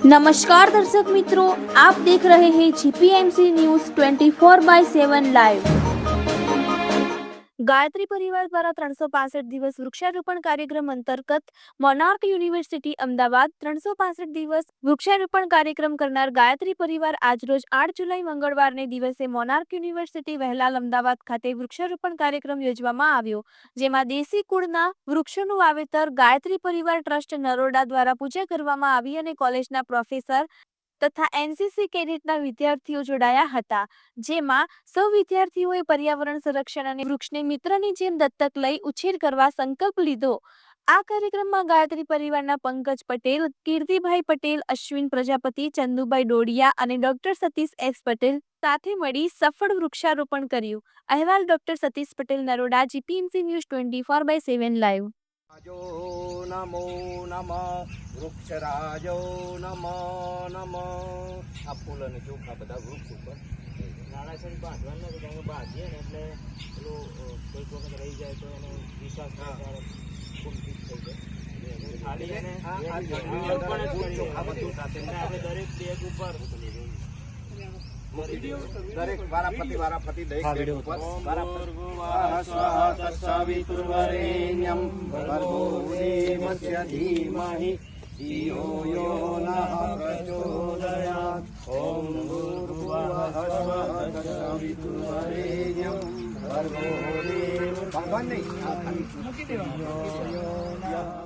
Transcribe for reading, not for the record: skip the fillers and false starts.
नमस्कार दर्शक मित्रों, आप देख रहे हैं जीपीएमसी न्यूज 24/7 लाइव। ગાયત્રી પરિવાર દ્વારા 365 દિવસ વૃક્ષારોપણ કાર્યક્રમ અંતર્ગત મોનાર્ક યુનિવર્સિટી અમદાવાદ 365 દિવસ વૃક્ષારોપણ કાર્યક્રમ કરનાર ગાયત્રી પરિવાર આજરોજ 8 જુલાઈ મંગળવારને દિવસે મોનાર્ક યુનિવર્સિટી વહેલાલ અમદાવાદ ખાતે વૃક્ષારોપણ કાર્યક્રમ યોજવામાં આવ્યો, જેમાં દેશી કુળના વૃક્ષોનું વાવેતર ગાયત્રી પરિવાર ટ્રસ્ટ નરોડા દ્વારા પૂજા કરવામાં આવી અને કોલેજના પ્રોફેસર તથા એનસીસી કેડેટના વિદ્યાર્થીઓ જોડાયા હતા, જેમાં સૌ વિદ્યાર્થીઓએ પર્યાવરણ સંરક્ષણ અને વૃક્ષને મિત્રની જેમ દત્તક લઈ ઉછેર કરવા સંકલ્પ લીધો। આ કાર્યક્રમમાં ગાયત્રી પરિવારના પંકજ પટેલ, કીર્તિભાઈ પટેલ, અશ્વિન પ્રજાપતિ, ચંદુભાઈ ડોડિયા અને ડોક્ટર સતીશ એસ પટેલ સાથે મળી સફળ વૃક્ષારોપણ કર્યું। અહેવાલ doctor Satish Patel, Naroda, GPMC news 24/7 live. नमो नमः वृक्षराजो नमो नमः। आ फूल અને ચોખા બધા વૃક્ષ ઉપર નાના છે બાંધવાના નથી, કારણ કે બાંધીએ ને એટલે પેલું કોઈ વખત રહી જાય તો એનો વિશ્વાસ ગુમતી થઈ જાય। ખાલી એને ચોખા બધું સાથે આપણે દરેક બેગ ઉપર દરેક વારાફરતી દરેક બેગ ઉપર સવિતુર્વરેણ્યં ભર્ગો દેવસ્ય ધીમહિ ધિયો યો નઃ પ્રચોદયાत्। ઓમ ભૂર્ભુવઃ સ્વઃ સવિતુર્વરેણ્યં ભર્ગો દેવસ્ય